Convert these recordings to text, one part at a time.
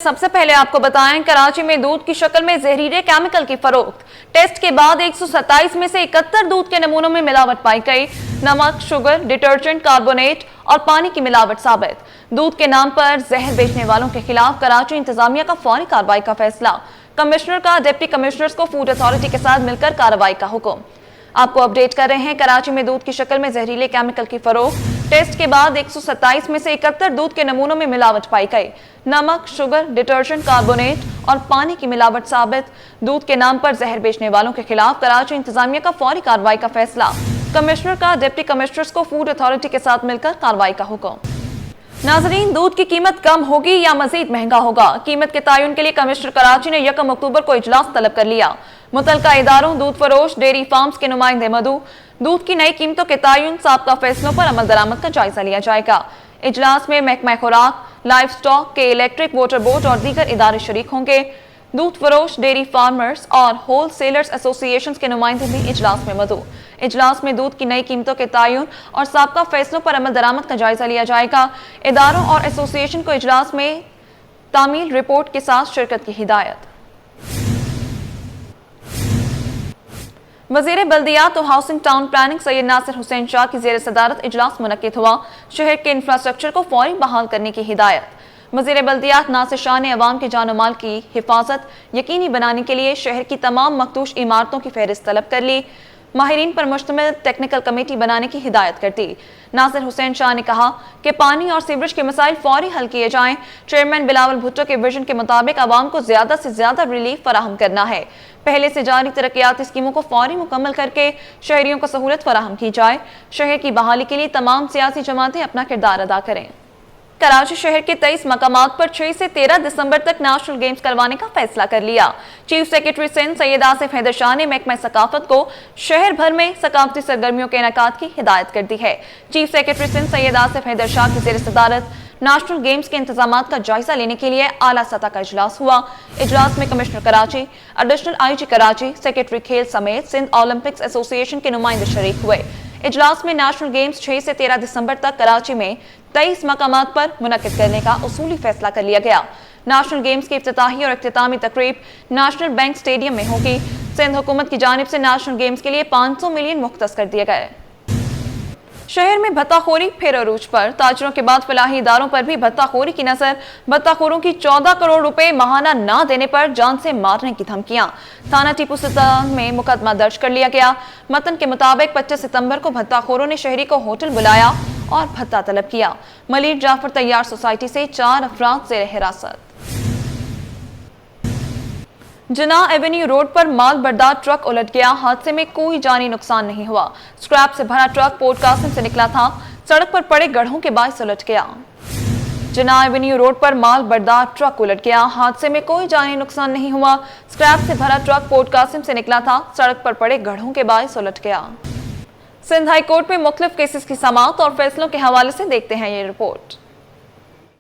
सबसे पहले आपको बताएं, कराची में दूध की शक्ल में जहरीले केमिकल की फरोख्त। टेस्ट के बाद 127 में से 71 दूध के नमूनों में मिलावट पाई गई। नमक, शुगर, डिटर्जेंट, कार्बोनेट और पानी की मिलावट साबित। दूध के नाम पर जहर बेचने वालों के खिलाफ कराची इंतजामिया का फौरी कार्रवाई का फैसला। कमिश्नर का डिप्टी कमिश्नर्स को फूड अथॉरिटी के साथ मिलकर कार्रवाई का हुक्म। आपको अपडेट कर रहे हैं, कराची में दूध की शक्ल में जहरीले केमिकल की फरोख्त। टेस्ट के बाद 127 में से 71 दूध के नमूनों में मिलावट पाई गई। नमक, शुगर, डिटर्जेंट, कार्बोनेट और पानी की मिलावट साबित। दूध के नाम पर जहर बेचने वालों के खिलाफ कराची इंतजामिया का फौरी कार्रवाई का फैसला। कमिश्नर का डिप्टी कमिश्नर्स को फूड अथॉरिटी के साथ मिलकर कार्रवाई का हुक्म। नाजरीन, दूध की कीमत कम होगी या मजीद महंगा होगा? कीमत के तयन के लिए कमिश्नर कराची ने 1 अक्टूबर को इजलास तलब कर लिया। मुतलका इदारों, दूध फरोश, डेयरी फार्म्स के नुमाइंदे मदू, दूध की नई कीमतों के तयन, साबका फैसलों पर अमल दरामद का जायजा लिया जाएगा। इजलास में महकमा खुराक, लाइव स्टॉक के इलेक्ट्रिक वाटर बोर्ड और दीगर इदारे शरीक होंगे। दूध फरोश, डेयरी फार्मर्स और होल सेलर्स एसोसिएशन के नुमाइंदे भी इजलास में मदू। इजलास में दूध की नई कीमतों के तयन और साबका फैसलों पर अमल दरामद का जायजा लिया जाएगा। इदारों और एसोसिएशन को इजलास में तामील रिपोर्ट के साथ शिरकत की हिदायत। वज़ीर बल्दियात और housing town planning Syed Nasir Hussain Shah की ज़ेर सदारत इजलास मुनक्किद हुआ। शहर के इंफ्रास्ट्रक्चर को फौरी बहाल करने की हिदायत। वज़ीर बल्दियात नासिर शाह ने अवाम के जान माल की हिफाजत यकीनी बनाने के लिए शहर की तमाम मखदूश इमारतों की फहरिस्त तलब कर ली। माहिरीन पर मुश्तमिल टेक्निकल कमेटी बनाने की हिदायत कर दी। नासिर हुसैन शाह ने कहा कि पानी और सीवरेज के मसाइल फौरी हल किए जाएं। चेयरमैन बिलावल भुट्टो के विजन के मुताबिक आवाम को ज्यादा से ज्यादा रिलीफ फराहम करना है। पहले से जारी तरक्याती स्कीमों को फौरी मुकम्मल करके शहरियों को सहूलत फराहम की जाए। शहर की बहाली के लिए तमाम सियासी जमातें अपना किरदार अदा करें। कराची शहर के 23 मकामात पर 6 से 13 दिसंबर तक नेशनल गेम्स करवाने का फैसला कर लिया। चीफ सेक्रेटरी सिंध सैयद आसिफ हैदर शाह ने महकमा सकाफत को शहर भर में सकाफती सरगर्मियों के इनेकाद की हिदायत कर दी है। चीफ सेक्रेटरी सिंध सैयद आसिफ हैदर शाह की ज़ेर सदारत नेशनल गेम्स के इंतजामात का जायजा लेने के लिए आला सतह का इजलास हुआ। इजलास में commissioner Karachi, additional IG Karachi, secretary खेल समेत सिंध ओलंपिक्स एसोसिएशन के नुमाइंदे शरीक हुए। इजलास में नेशनल गेम्स 6 से 13 दिसंबर तक कराची में 23 मकामात पर मुनक्किद करने का उसूली फैसला कर लिया गया। नेशनल गेम्स की इफ्तिताही और इख्तितामी तकरीब नेशनल बैंक स्टेडियम में होगी। सिंध हुकूमत की जानिब से नेशनल गेम्स के लिए 500 मिलियन मुख्तस कर दिए गए। शहर में भत्ताखोरी फिर अरूज पर। ताजरों के बाद फलाही इदारों पर भी भत्ताखोरी की नजर। भत्ताखोरों की 14 करोड़ रुपए माहाना ना देने पर जान से मारने की धमकियां। थाना टीपू सुल्तान में मुकदमा दर्ज कर लिया गया। मतन के मुताबिक 25 सितंबर को भत्ताखोरों ने शहरी को होटल बुलाया और भत्ता तलब किया। मलिर जाफर तैयार सोसाइटी से 4 अफराद ज़ेर हिरासत। जिन्नाह एवेन्यू रोड पर माल बरदार ट्रक उलट गया। हादसे में कोई जानी नुकसान नहीं हुआ। स्क्रैप से भरा ट्रक पोर्ट कासिम से निकला था। सड़क पर पड़े गड्ढों के बायस उलट गया। जिन्नाह एवेन्यू रोड पर माल बरदार ट्रक उलट गया। हादसे में कोई जानी नुकसान नहीं हुआ। स्क्रैप से भरा ट्रक पोर्ट कासिम से निकला था। सड़क पर पड़े गड्ढों के बायस उलट गया। सिंध हाई कोर्ट में मुख्तलिफ केसेस की समाअत और फैसलों के हवाले से देखते हैं ये report.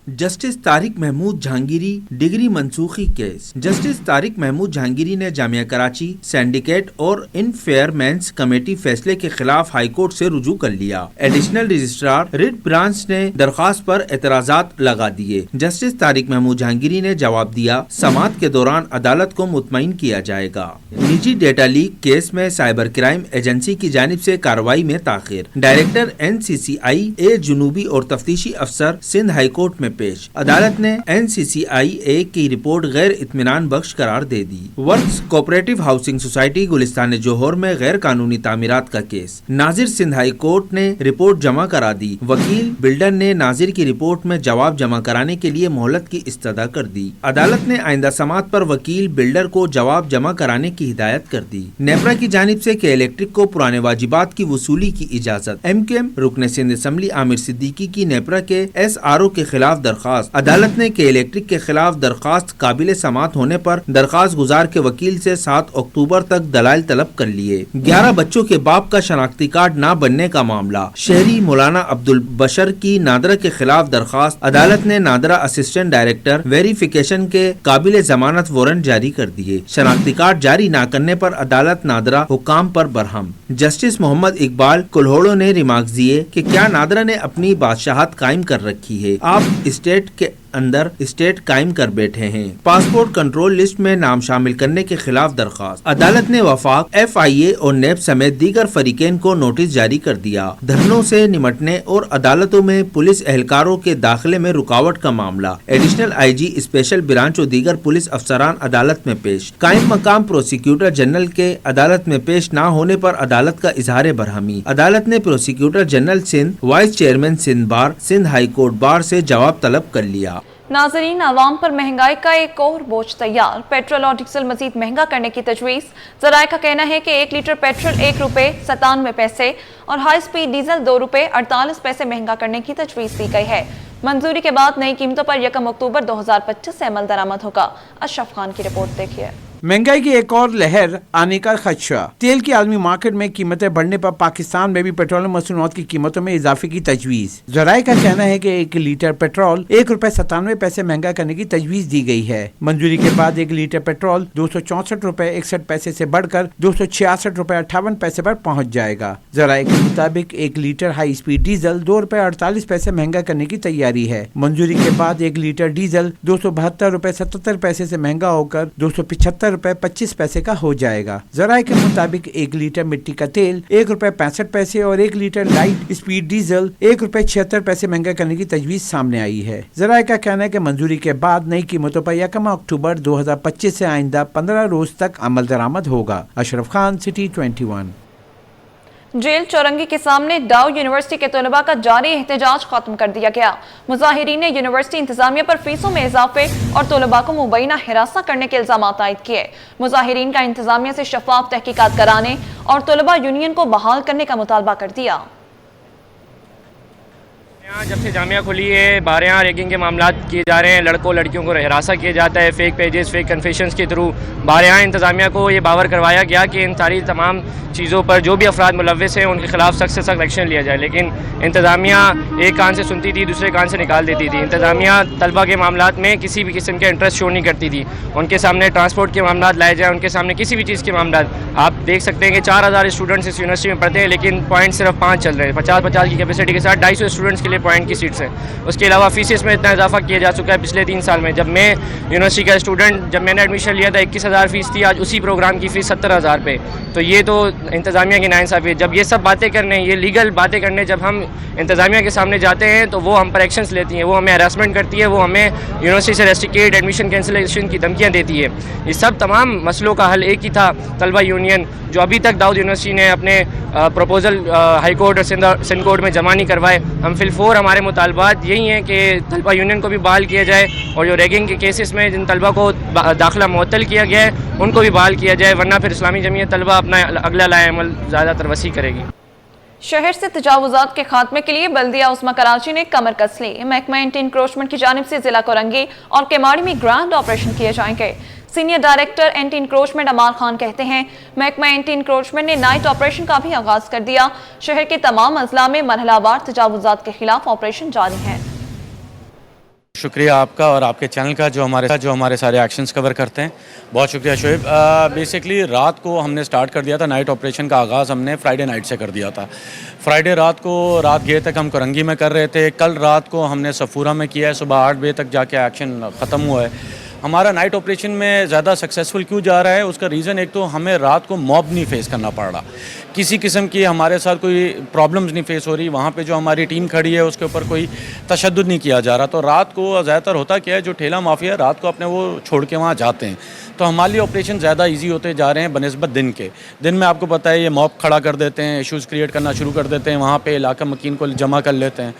Justice Tariq Mahmood Jahangiri degree मनसूखी केस। जस्टिस तारिक महमूद जहांगीरी ने जामिया कराची सिंडिकेट और इन फेयरमेंस कमेटी फैसले के खिलाफ हाई कोर्ट से रुजू कर लिया। एडिशनल रजिस्ट्रार रिट ब्रांच ने दरख्वास्त पर एतराजात लगा दिए। जस्टिस तारिक महमूद जहांगीरी ने जवाब दिया, समाअत के दौरान अदालत को मुतमईन किया जाएगा। निजी डेटा लीक केस में साइबर क्राइम एजेंसी की जानिब से कार्रवाई में ताखिर। डायरेक्टर NCCI ए जुनूबी और तफ्तीशी अफसर सिंध हाई कोर्ट में पेश। अदालत ने NCCI की रिपोर्ट गैर इत्मीनान बख्श करार दे दी। Works cooperative housing society Gulistan जोहर में गैर कानूनी तामीरात का केस। नाजिर सिंध हाई कोर्ट ने रिपोर्ट जमा करा दी। वकील बिल्डर ने नाजिर की रिपोर्ट में जवाब जमा कराने के लिए मोहलत की इस्तदा कर दी। अदालत ने आइंदा समाअत पर वकील बिल्डर को जवाब जमा कराने की हिदायत कर दी। नेपरा की जानिब से के इलेक्ट्रिक को पुराने वाजिबात की वसूली की इजाजत। MKM रुकने सिंध असम्बली आमिर सिद्दीकी की नेपरा के SRO के खिलाफ दरखास्त। अदालत ने के इलेक्ट्रिक के खिलाफ दरखास्त काबिल समाअत होने पर दरखास्त गुजार के वकील से 7 अक्टूबर तक दलाइल तलब कर लिए। 11 बच्चों के बाप का शनाख्ती कार्ड न बनने का मामला। शहरी मौलाना अब्दुल बशर की नादरा के खिलाफ दरखास्त। अदालत ने नादरा असिस्टेंट डायरेक्टर वेरिफिकेशन के काबिल जमानत वारंट जारी कर दिए। शनाख्ती कार्ड जारी न करने पर अदालत नादरा हुकाम पर बरहम। जस्टिस मोहम्मद इकबाल कुल्होड़ो ने रिमार्क्स दिए कि क्या नादरा ने अपनी बादशाहत कायम कर रखी है। आप स्टेट के اندر اسٹیٹ قائم کر بیٹھے ہیں۔ پاسپورٹ کنٹرول لسٹ میں نام شامل کرنے کے خلاف درخواست۔ عدالت نے وفاق، FIA اور نیب سمیت دیگر فریقین کو نوٹس جاری کر دیا۔ دھرنوں سے نمٹنے اور عدالتوں میں پولیس اہلکاروں کے داخلے میں رکاوٹ کا معاملہ۔ ایڈیشنل IG اسپیشل برانچ اور دیگر پولیس افسران عدالت میں پیش۔ قائم مقام پروسیکیوٹر جنرل کے عدالت میں پیش نہ ہونے پر عدالت کا اظہار برہمی۔ عدالت نے prosecutor general Sindh, vice chairman Sindh bar, Sindh high court bar سے جواب طلب کر لیا۔ ناظرین، عوام پر مہنگائی کا ایک اور بوجھ تیار۔ پیٹرول اور ڈیزل مزید مہنگا کرنے کی تجویز۔ ذرائع کا کہنا ہے کہ 1 لیٹر پیٹرول 1 روپے 97 پیسے اور ہائی سپیڈ ڈیزل 2 روپے 48 پیسے مہنگا کرنے کی تجویز دی گئی ہے۔ منظوری کے بعد نئی قیمتوں پر 1 اکتوبر 2025 سے عمل درآمد ہوگا۔ اشرف خان کی رپورٹ دیکھیے۔ مہنگائی کی ایک اور لہر آنے کا خدشہ۔ تیل کی عالمی مارکیٹ میں قیمتیں بڑھنے پر پاکستان میں بھی پیٹرولیم مصنوعات کی قیمتوں میں اضافے کی تجویز۔ ذرائع کا کہنا ہے کہ 1 لیٹر پیٹرول 1 روپے 97 پیسے مہنگا کرنے کی تجویز دی گئی ہے۔ منظوری کے بعد 1 لیٹر پیٹرول 264 روپے 61 پیسے سے بڑھ کر 266 روپے 58 پیسے پر پہنچ جائے گا۔ ذرائع کے مطابق 1 لیٹر ہائی سپیڈ ڈیزل 2 روپے 48 پیسے مہنگا کرنے کی تیاری ہے۔ منظوری کے بعد 1 لیٹر ڈیزل 272 روپے 77 پیسے سے مہنگا ہو کر 275 روپے 25 پیسے کا ہو جائے گا۔ ذرائع کے مطابق 1 لیٹر مٹی کا تیل 1 روپے 65 پیسے اور 1 لیٹر لائٹ اسپیڈ ڈیزل 1 روپے 76 پیسے مہنگا کرنے کی تجویز سامنے آئی ہے۔ ذرائع کا کہنا ہے کہ منظوری کے بعد نئی قیمتوں پر 1 اکتوبر 2025 سے آئندہ 15 روز تک عمل درآمد ہوگا۔ اشرف خان، سٹی 21۔ جیل چورنگی کے سامنے ڈاؤ یونیورسٹی کے طلباء کا جاری احتجاج ختم کر دیا گیا۔ مظاہرین نے یونیورسٹی انتظامیہ پر فیسوں میں اضافے اور طلباء کو مبینہ ہراساں کرنے کے الزامات عائد کیے۔ مظاہرین کا انتظامیہ سے شفاف تحقیقات کرانے اور طلباء یونین کو بحال کرنے کا مطالبہ کر دیا۔ جب سے جامعہ کھلی ہے بارہا ریگنگ کے معاملات کیے جا رہے ہیں، لڑکوں لڑکیوں کو ہراساں کیا جاتا ہے فیک پیجز، فیک کنفیشنز کے تھرو۔ بارہا انتظامیہ کو یہ باور کروایا گیا کہ ان ساری تمام چیزوں پر جو بھی افراد ملوث ہیں ان کے خلاف سخت سے سخت ایکشن لیا جائے، لیکن انتظامیہ ایک کان سے سنتی تھی دوسرے کان سے نکال دیتی تھی۔ انتظامیہ طلبہ کے معاملات میں کسی بھی قسم کے انٹرسٹ شو نہیں کرتی تھی۔ ان کے سامنے ٹرانسپورٹ کے معاملات لائے جائیں، ان کے سامنے کسی بھی چیز کے معاملات۔ آپ دیکھ سکتے ہیں کہ 4000 اسٹوڈنٹس اس یونیورسٹی میں پڑھتے ہیں لیکن پوائنٹ صرف 5 چل رہے ہیں۔ 50 کی کیپیسٹی کے ساتھ 250 اسٹوڈنٹس کے لیے پوائنٹ کی سیٹس ہیں۔ اس کے علاوہ فیسز میں اتنا اضافہ کیا جا چکا ہے پچھلے 3 سال میں۔ جب میں یونیورسٹی کا اسٹوڈنٹ جب میں نے ایڈمیشن لیا تھا 21,000 فیس تھی، آج اسی پروگرام کی فیس 70,000 پہ۔ تو یہ تو انتظامیہ کی ناانصافی ہے۔ جب یہ سب باتیں کرنے، یہ لیگل باتیں کرنے جب ہم انتظامیہ کے سامنے جاتے ہیں تو وہ ہم پر ایکشنز لیتی ہیں، وہ ہمیں ہراسمنٹ کرتی ہے، وہ ہمیں یونیورسٹی سے ریسٹریکٹ ایڈمیشن کینسلیشن کی دھمکیاں دیتی ہے۔ یہ سب تمام مسئلوں کا حل ایک ہی تھا، طلبہ یونین، جو ابھی تک داؤد یونیورسٹی نے اپنے پروپوزل ہائی کورٹ اور سندھ کورٹ میں جمع نہیں کروائے۔ ہم فی الفور ہمارے مطالبات یہی ہیں کہ طلبہ یونین کو بھی بحال کیا جائے اور جو ریگنگ کے کیسز میں جن طلبہ کو داخلہ معطل کیا گیا ہے ان کو بھی بحال کیا جائے، ورنہ پھر اسلامی جمعیت طلبہ اپنا اگلا لائحہ عمل زیادہ تر وسیع کرے گی۔ شہر سے تجاوزات کے خاتمے کے لیے بلدیہ عظمیٰ کراچی نے کمر کس لی۔ محکمہ اینٹی انکروچمنٹ کی جانب سے ضلع کورنگی اور کیماڑی میں گرانڈ آپریشن کیے جائیں گے۔ Senior director anti encroachment Ammar Khan کہتے ہیں محکمہ اینٹی انکروچمنٹ نے نائٹ آپریشن کا بھی آغاز کر دیا۔ شہر کے تمام اضلاع میں مرحلہ وار تجاوزات کے خلاف آپریشن جاری ہے۔ شکریہ آپ کا اور آپ کے چینل کا جو ہمارے سارے ایکشنز کور کرتے ہیں، بہت شکریہ شعیب۔ بیسکلی رات کو ہم نے سٹارٹ کر دیا تھا، نائٹ آپریشن کا آغاز ہم نے فرائیڈے نائٹ سے کر دیا تھا۔ فرائیڈے رات گئے تک ہم کورنگی میں کر رہے تھے، کل رات کو ہم نے صفورہ میں کیا ہے، صبح 8 بجے تک جا کے ایکشن ختم ہوا ہے۔ ہمارا نائٹ آپریشن میں زیادہ سکسیسفل کیوں جا رہا ہے، اس کا ریزن ایک تو ہمیں رات کو موب نہیں فیس کرنا پڑ رہا، کسی قسم کی ہمارے ساتھ کوئی پرابلمز نہیں فیس ہو رہی، وہاں پہ جو ہماری ٹیم کھڑی ہے اس کے اوپر کوئی تشدد نہیں کیا جا رہا۔ تو رات کو زیادہ تر ہوتا کیا ہے، جو ٹھیلا مافیا رات کو اپنے وہ چھوڑ کے وہاں جاتے ہیں، تو ہمارے لیے آپریشن زیادہ ایزی ہوتے جا رہے ہیں بنسبت دن کے۔ دن میں آپ کو پتہ ہے یہ موب کھڑا کر دیتے ہیں، ایشوز کریٹ کرنا شروع کر دیتے ہیں، وہاں پہ علاقہ مکین کو جمع کر لیتے ہیں۔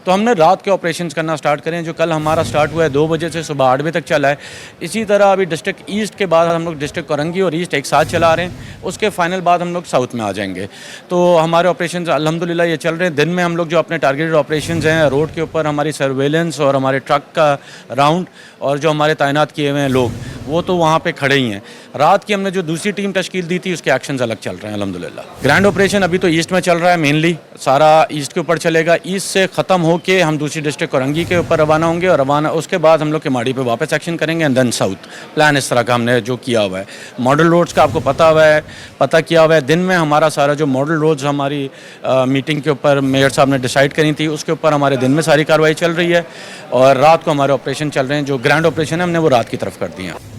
تو ہم نے رات کے آپریشنز کرنا سٹارٹ کریں، جو کل ہمارا سٹارٹ ہوا ہے 2 بجے سے صبح 8 بجے تک چلا ہے۔ اسی طرح ابھی ڈسٹرکٹ ایسٹ کے بعد ہم لوگ ڈسٹرکٹ کورنگی اور ایسٹ ایک ساتھ چلا رہے ہیں، اس کے فائنل بعد ہم لوگ ساؤتھ میں آ جائیں گے۔ تو ہمارے آپریشنز الحمدللہ یہ چل رہے ہیں۔ دن میں ہم لوگ جو اپنے ٹارگیٹڈ آپریشنز ہیں، روڈ کے اوپر ہماری سرویلنس اور ہمارے ٹرک کا راؤنڈ اور جو ہمارے تعینات کیے ہوئے ہیں لوگ، وہ تو وہاں پہ کھڑے ہی ہیں۔ रात की हमने जो दूसरी टीम तश्कील दी थी उसके एक्शंस अलग चल रहे हैं अल्हम्दुलिल्लाह। ग्रैंड ऑपरेशन अभी तो ईस्ट में चल रहा है, मेनली सारा ईस्ट के ऊपर चलेगा। ईस्ट से ख़त्म होके हम दूसरी डिस्ट्रिक्ट कोरंगी के ऊपर रवाना होंगे और रवाना उसके बाद हम लोग केमाड़ी पे वापस एक्शन करेंगे एंड देन साउथ। प्लान इस तरह का हमने जो किया हुआ है। मॉडल रोड्स का आपको पता किया हुआ है। दिन में हमारा सारा जो मॉडल रोड्स हमारी मीटिंग के ऊपर मेयर साहब ने डिसाइड करी थी उसके ऊपर हमारे दिन में सारी कार्रवाई चल रही है और रात को हमारे ऑपरेशन चल रहे हैं। जो ग्रैंड ऑपरेशन है हमने वो रात की तरफ कर दिए हैं।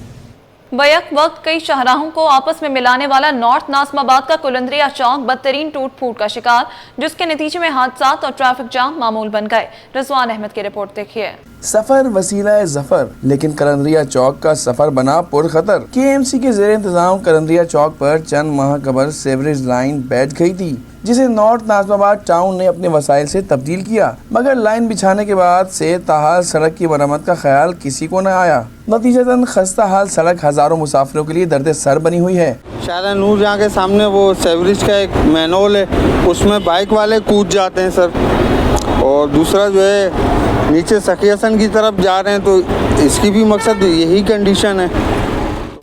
बैक वक्त कई शाहराहों को आपस में मिलाने वाला नॉर्थ नाज़िमाबाद का कुलंदरिया चौक बदतरीन टूट फूट का शिकार, जिसके नतीजे में हादसा और ट्रैफिक जाम मामूल बन गए। रिजवान अहमद की रिपोर्ट देखिए। सफर वसीला जफर, लेकिन कलंदरिया चौक का सफर बना पुरखतर। KMC के जेर इंतजाम कलंदरिया चौक पर चंद माह कबल सेवरेज लाइन बैठ गई थी, जिसे नॉर्थ नाज़िमाबाद टाउन ने अपने वसाइल से तब्दील किया, मगर लाइन बिछाने के बाद से ताहाल सड़क की मरम्मत का ख्याल किसी को न आया। नतीजतन खस्ता हाल सड़क हजारों मुसाफिरों के लिए दर्द सर बनी हुई है। शारा नूर जहाँ के सामने वो सेवरेज का एक मैनहोल है, उसमें बाइक वाले कूद जाते हैं सर। और दूसरा जो है नीचे सखी हसन की तरफ जा रहे हैं, तो इसकी भी मकसद यही कंडीशन है।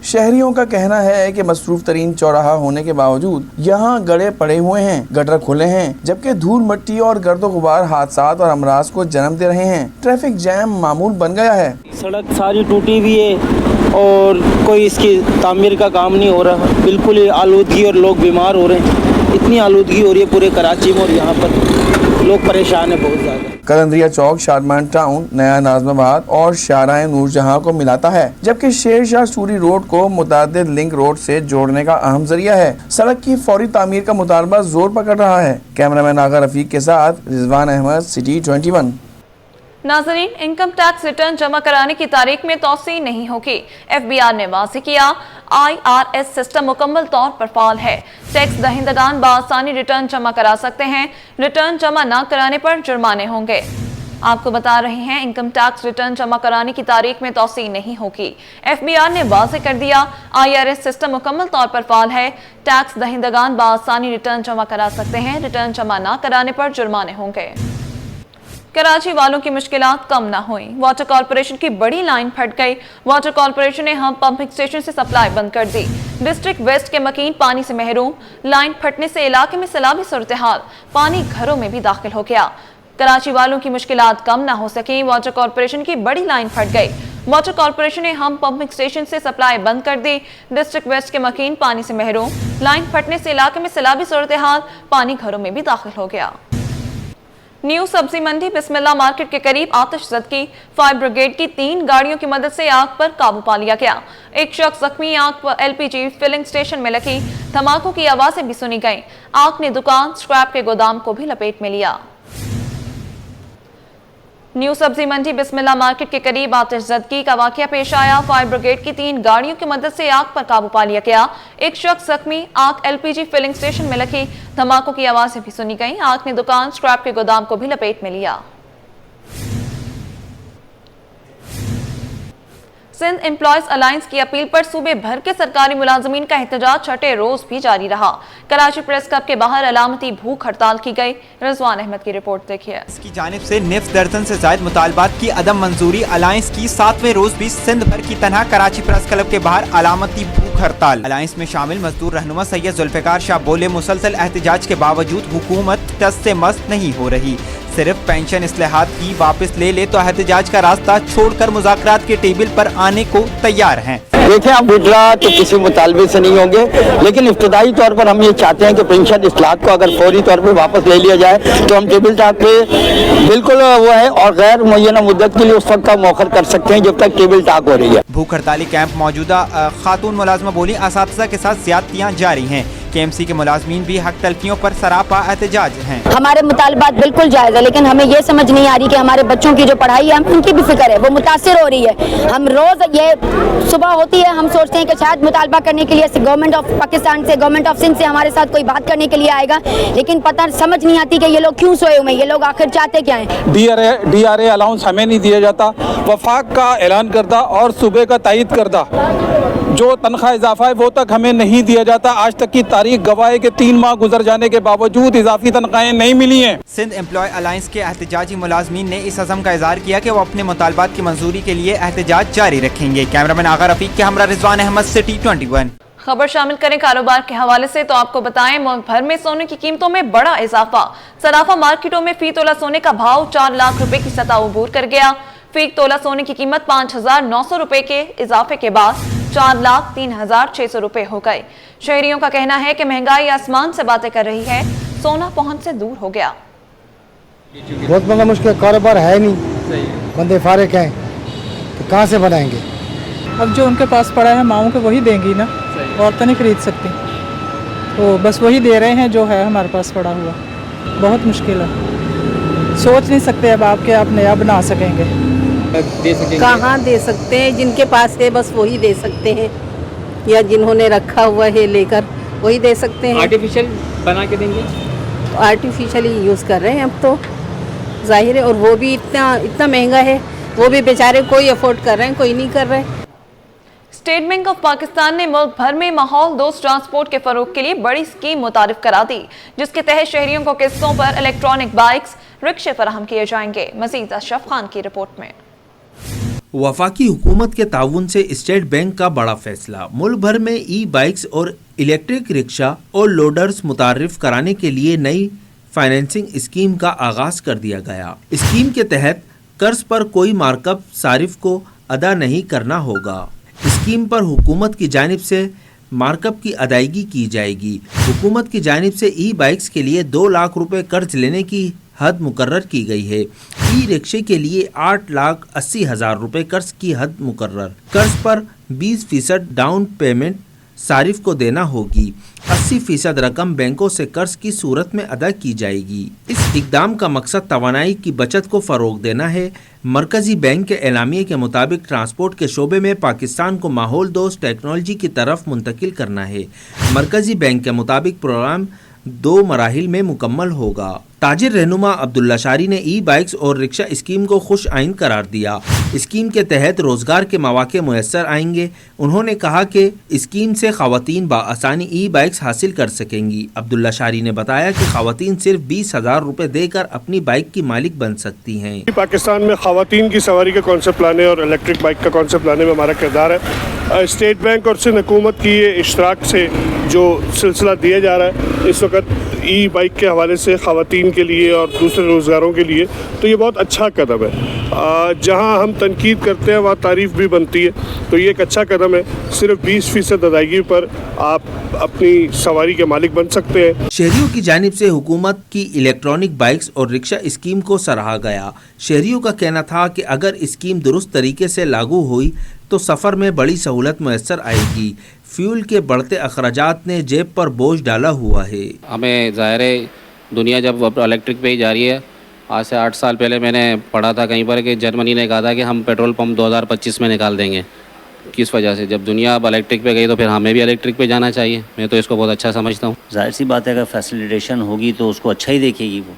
शहरियों का कहना है कि मसरूफ तरीन चौराहा होने के बावजूद यहाँ गड़े पड़े हुए हैं, गटर खुले हैं, जबकि धूल मट्टी और गर्दो गुबार हादसात और अमराज को जन्म दे रहे हैं। ट्रैफिक जैम मामूल बन गया है। सड़क सारी टूटी हुई है और कोई इसकी तामीर का काम नहीं हो रहा। बिल्कुल ही आलूदगी और लोग बीमार हो रहे हैं। इतनी आलूदगी हो रही है पूरे कराची में और यहाँ पर लोग परेशान है बहुत ज़्यादा। कलंदरिया चौक शादमान टाउन, नया नाज़िमाबाद और शाहराह नूरजहां को मिलाता है, जबकि शेर शाह सूरी रोड को मुतादिद लिंक रोड से जोड़ने का अहम जरिया है। सड़क की फौरी तामीर का मुतालबा जोर पकड़ रहा है। कैमरामैन आगा रफीक के साथ रिजवान अहमद, सिटी 21। नाजरीन, इनकम टैक्स रिटर्न जमा कराने की तारीख में तौसी नहीं होगी। FBR ने वाज़ेह किया, IRS सिस्टम मुकम्मल तौर पर फाल है। टैक्स दहिंदगान बआसानी रिटर्न जमा करा सकते हैं। रिटर्न जमा न कराने पर जुर्माने होंगे। आपको बता रहे हैं, इनकम टैक्स रिटर्न जमा कराने की तारीख में तौसी नहीं होगी। FBR ने वाज़ेह कर दिया, IRS सिस्टम मुकम्मल तौर पर फाल है। टैक्स दहिंदगान बआसानी रिटर्न जमा करा सकते हैं। रिटर्न जमा न कराने पर जुर्माने होंगे। कराची वालों की मुश्किलात कम ना हुई। वाटर कॉर्पोरेशन की बड़ी लाइन फट गई। वाटर कॉर्पोरेशन ने हम पंपिंग स्टेशन से सप्लाई बंद कर दी। डिस्ट्रिक्ट वेस्ट के मकीन पानी से महरूम। लाइन फटने से इलाके में सैलाबी सूरत-ए-हाल, पानी घरों में भी दाखिल हो गया। कराची वालों की मुश्किलात कम ना हो सकी। वाटर कॉर्पोरेशन की बड़ी लाइन फट गई। वाटर कॉर्पोरेशन ने हम पंपिंग स्टेशन से सप्लाई बंद कर दी। डिस्ट्रिक्ट वेस्ट के मकीन पानी से महरूम। लाइन फटने से इलाके में सैलाबी सूरत-ए-हाल, पानी घरों में भी दाखिल हो गया। न्यू सब्जी मंडी बिस्मिल्लाह मार्केट के करीब आतिशज़दगी। फायर ब्रिगेड की 3 गाड़ियों की मदद से आग पर काबू पा लिया गया। एक शख्स जख्मी। आग पर LPG फिलिंग स्टेशन में लगी धमाकों की आवाजें भी सुनी गईं। आग ने दुकान, स्क्रैप के गोदाम को भी लपेट में लिया। न्यू सब्जी मंडी बिस्मिल्लाह मार्केट के करीब आतिशज़दगी का वाकया पेश आया। फायर ब्रिगेड की 3 गाड़ियों की मदद से आग पर काबू पा लिया गया। एक शख्स जख्मी। आग LPG फिलिंग स्टेशन में लगी धमाकों की आवाजें भी सुनी गईं। आग ने दुकान, स्क्रैप के गोदाम को भी लपेट में लिया। सिंध एम्प्लॉयज अलायंस की अपील पर सूबे भर के सरकारी मुलाजमीन का एहतजाज छठे रोज भी जारी रहा। कराची प्रेस क्लब के बाहर अलामती भूख हड़ताल की गई। रिजवान अहमद की रिपोर्ट देखिए। इसकी जानिब से निफ्स दर्जन से जायद मुतालबात की अदम मंजूरी। अलायंस की 7वें रोज भी सिंध भर की तरह कराची प्रेस क्लब के बाहर अलामती भूख हड़ताल। अलायंस में शामिल मजदूर रहनुमा सैयद जुल्फिकार शाह बोले, मुसलसल एहतजाज के बावजूद हुकूमत टस से मस्त नहीं हो रही। सिर्फ पेंशन इस्लाहात ही वापस ले तो एहतजाज का रास्ता छोड़कर मुज़ाकरात के टेबल पर आने को तैयार हैं। देखें, आप विड्रा तो किसी मुतालबे से नहीं होंगे, लेकिन इब्तदाई तौर पर हम ये चाहते हैं कि पेंशन इस्लाहात को अगर फौरी तौर पर वापस ले लिया जाए तो हम टेबल टॉक पे बिल्कुल वो है और गैर मुय्यना मुद्दत के लिए उस वक्त का मौखर कर सकते हैं जब तक टेबल टॉक हो रही है। भूख हड़ताली कैंप मौजूदा खातून मुलाजमा बोली, असातिज़ा के साथ ज़्यादतियाँ जारी हैं। KMC के मुलाजमीन भी हक तलफियों पर सरापा एहतजाज हैं। हमारे मुतालबात बिल्कुल जायज़ है, लेकिन हमें ये समझ नहीं आ रही कि हमारे बच्चों की जो पढ़ाई है उनकी भी फिक्र है, वो मुतासिर हो रही है। हम रोज ये सुबह होती है, हम सोचते हैं कि शायद मुतालबा करने के लिए गवर्नमेंट ऑफ पाकिस्तान से, गवर्नमेंट ऑफ सिंध से हमारे साथ कोई बात करने के लिए आएगा, लेकिन पता समझ नहीं आती कि ये लोग क्यों सोए हुए हैं, ये लोग आखिर चाहते क्या हैं। DRA अलाउंस हमें नहीं दिया जाता, वफाक का ऐलान करदा और सूबे का तायद करदा जो तनख्वाह इजाफा है वो तक हमें नहीं दिया जाता। आज तक की तारीख गवाह है कि 3 माह गुजर जाने के बावजूद इजाफी तनख्वाहें नहीं मिली हैं। सिंध एम्प्लॉय अलायंस के एहतजाजी मुलाजमीन ने इस अज़म का इज़हार किया कि वो अपने मुतालबात की मंजूरी के लिए एहतजाज जारी रखेंगे। कैमरामैन आगा सागर रफीक के हमरा रिजवान अहमद, सिटी 21। खबर शामिल करें कारोबार के हवाले से तो आपको बताएं मुल्क भर में सोने की कीमतों में बड़ा इजाफा। सराफा मार्केटों में फी तोला सोने का भाव 4 लाख रुपए की सतह अबूर कर गया। फी तोला सोने की कीमत 5,900 रुपए के इजाफे के बाद 4,03,600 रुपए हो गए। शहरियों का कहना है कि महंगाई आसमान से बातें कर रही है, सोना पहुंच से दूर हो गया। बहुत बड़ा मुश्किल, कारोबार है नहीं, बंदे फारिग हैं तो कहाँ से बनाएंगे। अब जो उनके पास पड़ा है माओं के वही देंगी ना, और तो नहीं खरीद सकती, तो बस वही दे रहे हैं जो है हमारे पास पड़ा हुआ। बहुत मुश्किल है, सोच नहीं सकते अब आपके आप नया बना सकेंगे। कहाँ दे सकते हैं, जिनके पास है बस वही दे सकते हैं, या जिन्होंने रखा हुआ है लेकर वही दे सकते हैं। आर्टिफिशियल बना के देंगे, आर्टिफिशियल ही यूज़ कर रहे हैं अब तो, जाहिर है, और वो भी इतना महंगा है, वो भी बेचारे कोई अफोर्ड कर रहे हैं, कोई नहीं कर रहे। स्टेट बैंक ऑफ पाकिस्तान ने मुल्क भर में माहौल दोस्त ट्रांसपोर्ट के फरोग के लिए बड़ी स्कीम मुतारिफ करा दी, जिसके तहत शहरियों को किस्तों पर इलेक्ट्रॉनिक बाइक्स, रिक्शे फराहम किए जाएंगे। मजीद अशरफ खान की रिपोर्ट में। वफाकी हुकूमत के ताउन से स्टेट बैंक का बड़ा फैसला। मुल्क भर में ई बाइक्स और इलेक्ट्रिक रिक्शा और लोडर्स मुतारिफ कराने के लिए नई फाइनेंसिंग स्कीम का आगाज कर दिया गया। स्कीम के तहत कर्ज पर कोई मार्कअप सारिफ को अदा नहीं करना होगा। स्कीम पर हुकूमत की जानिब से मार्कअप की अदायगी की जाएगी। हुकूमत की जानिब से ई बाइक्स के लिए 2 लाख रुपए कर्ज लेने की हद मुकर्रर की गई है। ई रिक्शे के लिए 8,80,000 रुपए कर्ज की हद मुकर्रर। कर्ज पर 20% डाउन पेमेंट सारिफ को देना होगी। 80% रकम बैंकों से कर्ज की सूरत में अदा की जाएगी। इस इकदाम का मकसद तवानाई की बचत को फ़रोग देना है। मरकजी बैंक के एलामिये के मुताबिक ट्रांसपोर्ट के शोबे में पाकिस्तान को माहौल दोस्त टेक्नोलॉजी की तरफ मुंतकिल करना है। मरकजी बैंक के मुताबिक प्रोग्राम 2 मराहिल में मुकम्मल होगा। ताजिर रहनुमा अब्दुल्ला शारी ने ई बाइक्स और रिक्शा स्कीम को खुश आइन करार दिया। स्कीम के तहत रोजगार के मौके मुयस्सर आएंगे। उन्होंने कहा कि स्कीम से खवातीन बआसानी ई बाइक्स हासिल कर सकेंगी। अब्दुल्ला शारी ने बताया कि खवातीन सिर्फ 20,000 रुपए देकर अपनी बाइक की मालिक बन सकती हैं। पाकिस्तान में खवातीन की सवारी का कॉन्सेप्ट लाने और इलेक्ट्रिक बाइक का कॉन्सेप्ट लाने में हमारा किरदार है। स्टेट बैंक और सिंध हुकूमत की ये इश्तराक से जो सिलसिला दिया जा रहा है इस वक्त ई बाइक के हवाले से खवातीन के लिए और दूसरे रोज़गारों के लिए, तो ये बहुत अच्छा कदम है। जहाँ हम तनकीद करते हैं वहाँ तारीफ़ भी बनती है, तो ये एक अच्छा कदम है। सिर्फ 20% अदायगी पर आप अपनी सवारी के मालिक बन सकते हैं। शहरियों की जानिब से हुकूमत की इलेक्ट्रॉनिक बाइक्स और रिक्शा स्कीम को सराहा गया। शहरियों का कहना था कि अगर स्कीम दुरुस्त तरीके से लागू हुई तो सफ़र में बड़ी सहूलत मैसर आएगी। फ्यूल के बढ़ते अखराजात ने जेब पर बोझ डाला हुआ है। हमें ज़ाहिर है दुनिया जब इलेक्ट्रिक पे ही जा रही है। आज से 8 साल पहले मैंने पढ़ा था कहीं पर कि जर्मनी ने कहा था कि हम पेट्रोल पंप 2025 में निकाल देंगे। किस वजह से? जब दुनिया अब इलेक्ट्रिक पे गई तो फिर हमें भी इलेक्ट्रिक पे जाना चाहिए। मैं तो इसको बहुत अच्छा समझता हूँ। जाहिर सी बात है, अगर फैसिलिटेशन होगी तो उसको अच्छा ही देखेगी वो।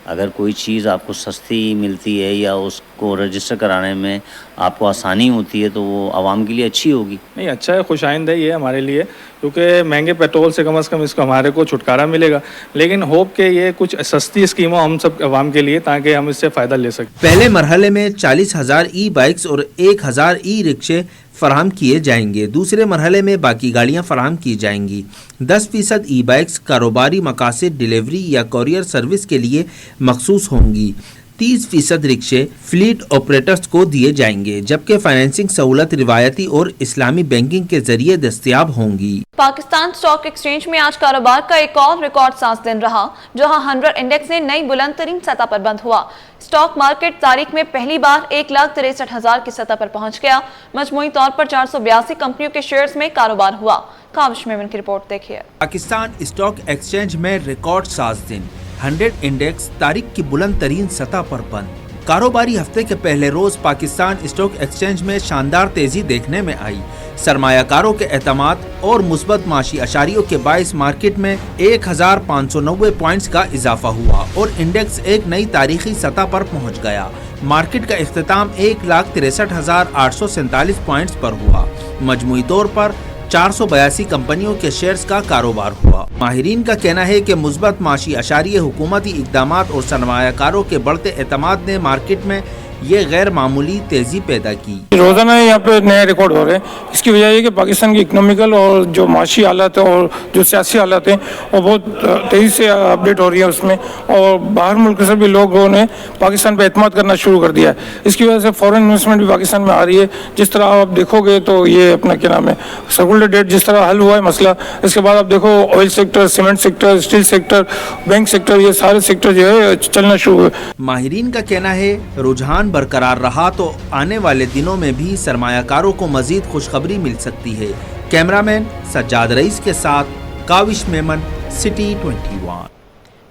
अगर कोई चीज़ आपको सस्ती मिलती है या उसको रजिस्टर कराने में आपको आसानी होती है तो वो आवाम के लिए अच्छी होगी। नहीं, अच्छा है, खुशाइंद है ये हमारे लिए, क्योंकि महंगे पेट्रोल से कम इसको हमारे को छुटकारा मिलेगा। लेकिन होप के ये कुछ सस्ती स्कीम हो हम सब आवाम के लिए, ताकि हम इससे फ़ायदा ले सकें। पहले मरहले में 40,000 ई बाइक्स और 1,000 ई रिक्शे फराहम किए जाएंगे। दूसरे मरहले में बाकी गाड़ियां फराहम की जाएंगी। 10% ई बाइक्स कारोबारी मकासद, डिलीवरी या कॉरियर सर्विस के लिए मखसूस होंगी। 30% रिक्शे फ्लीट ऑपरेटर्स को दिए जाएंगे, जबकि फाइनेंसिंग सहूलत रिवायती और इस्लामी बैंकिंग के जरिए दस्तयाब होंगी। पाकिस्तान स्टॉक एक्सचेंज में आज कारोबार का एक और रिकॉर्ड साज दिन रहा, जहां 100 इंडेक्स ने नई बुलंद तरीन सतह पर बंद हुआ। स्टॉक मार्केट तारीख में पहली बार 1,63,000 की सतह पर पहुंच गया। मजमूई तौर पर 482 कंपनियों के शेयर्स में कारोबार हुआ। काविश मेमन की रिपोर्ट देखिए। पाकिस्तान स्टॉक एक्सचेंज में रिकॉर्ड साज दिन, 100 इंडेक्स तारीख की बुलंद तरीन सतह पर बंद। कारोबारी हफ्ते के पहले रोज पाकिस्तान स्टॉक एक्सचेंज में शानदार तेजी देखने में आई। सरमायाकारों के एतमाद और मुस्बत माशी अशारियों के बाइस मार्केट में 1,590 पॉइंट्स का इजाफा हुआ और इंडेक्स एक नई तारीखी सतह पर पहुंच गया। मार्केट का इख्तिताम 1,63,847 पॉइंट्स पर हुआ। मजमूई तौर पर 482 कंपनियों के शेयर्स का कारोबार हुआ। माहिरीन का कहना है कि मुस्बत माशी अशारिये, हुकूमती इक़दामात और सरमायाकारों के बढ़ते एतमाद ने मार्केट में ये गैर मामूली तेजी पैदा की। रोजाना यहाँ पे नए रिकॉर्ड हो रहे हैं। इसकी वजह ये कि पाकिस्तान की इकोनॉमिकल और जो माशी हालत है और जो सियासी हालत है वो बहुत तेजी से अपडेट हो रही है उसमें, और बाहर मुल्क से भी लोगों ने पाकिस्तान पे एतमाद करना शुरू कर दिया है। इसकी वजह से फॉरेन इन्वेस्टमेंट भी पाकिस्तान में आ रही है। जिस तरह आप देखोगे तो ये अपना क्या नाम है सर्कुलर डेट जिस तरह हल हुआ है मसला, इसके बाद आप देखो oil sector, cement sector, steel sector, bank sector, ये सारे सेक्टर जो है चलना शुरू हुए। माहिरीन का कहना है रुझान बरकरार रहा तो आने वाले दिनों में भी सरमायाकारों को मजीद खुशखबरी मिल सकती है। कैमरामैन सज्जाद रईस के साथ काविश मेमन, सिटी 21।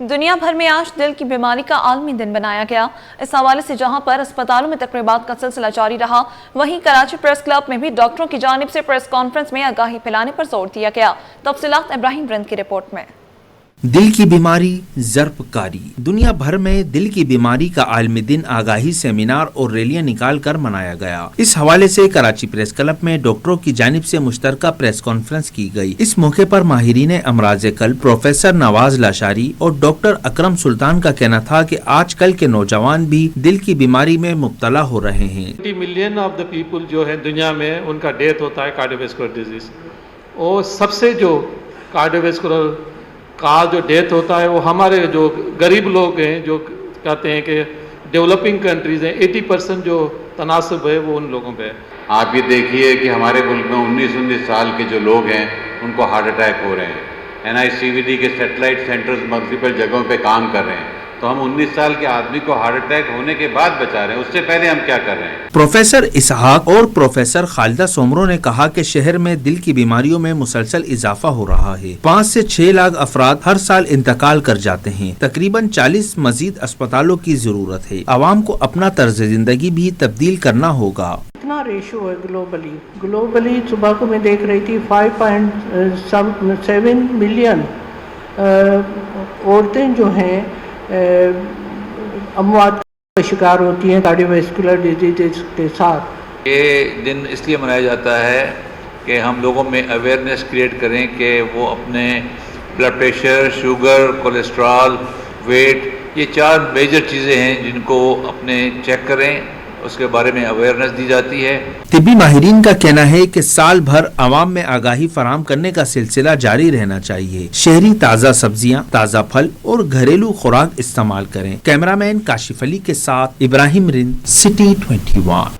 दुनिया भर में आज दिल की बीमारी का आलमी दिन बनाया गया। इस हवाले से जहां पर अस्पतालों में तकरीबात का सिलसिला जारी रहा, वहीं कराची प्रेस क्लब में भी डॉक्टरों की जानिब से प्रेस कॉन्फ्रेंस में आगाही फैलाने पर जोर दिया गया। तफसीलात इब्राहिम रंद की रिपोर्ट में। दिल की बीमारी ज़र्बकारी। दुनिया भर में दिल की बीमारी का आलमी दिन आगाही सेमिनार और रैलियां निकाल कर मनाया गया। इस हवाले से कराची प्रेस क्लब में डॉक्टरों की जानिब से मुश्तरका प्रेस कॉन्फ्रेंस की गई। इस मौके पर माहिरीन अमराज कल्ब प्रोफेसर नवाज लाशारी और डॉक्टर अकरम सुल्तान का कहना था कि आजकल के नौजवान भी दिल की बीमारी में मुब्तला हो रहे हैं। 20 मिलियन ऑफ द पीपल जो है दुनिया में उनका डेथ होता है कार्डियोवैस्कुलर डिजीज, और सबसे जो कार्डियोवैस्कुलर का जो डेथ होता है वो हमारे जो गरीब लोग हैं, जो कहते हैं कि डेवलपिंग कंट्रीज़ हैं, 80% जो तनासब है वो उन लोगों पे है। आप ये देखिए कि हमारे मुल्क में 19 साल के जो लोग हैं उनको हार्ट अटैक हो रहे हैं। NICVD के सैटेलाइट सेंटर्स मल्टीपल जगहों पे काम कर रहे हैं, तो हम 19 साल के आदमी को हार्ट अटैक होने के बाद बचा रहे हैं, उससे पहले हम क्या कर रहे हैं। प्रोफेसर इसहाक और प्रोफेसर खालिदा सोमरो ने कहा कि शहर में दिल की बीमारियों में मुसलसल इजाफा हो रहा है। 5 से 6 लाख अफराद हर साल इंतकाल कर जाते हैं। तकरीबन 40 मजीद अस्पतालों की जरूरत है। आवाम को अपना तर्ज जिंदगी भी तब्दील करना होगा। कितना रेशो है ग्लोबली सुबह को मैं देख रही थी 5.7 मिलियन औरतें जो हैं अमवात का शिकार होती हैं कार्डियोवैस्कुलर डिजीज के साथ। ये दिन इसलिए मनाया जाता है कि हम लोगों में अवेयरनेस क्रिएट करें कि वो अपने blood pressure, sugar, cholesterol, weight, ये 4 मेजर चीज़ें हैं जिनको अपने चेक करें, उसके बारे में अवेयरनेस दी जाती है। तिब्बी माहिरीन का कहना है कि साल भर आवाम में आगाही फराम करने का सिलसिला जारी रहना चाहिए। शहरी ताज़ा सब्जियां, ताज़ा फल और घरेलू खुराक इस्तेमाल करें। कैमरामैन काशिफ अली के साथ इब्राहिम रिंद, सिटी 21।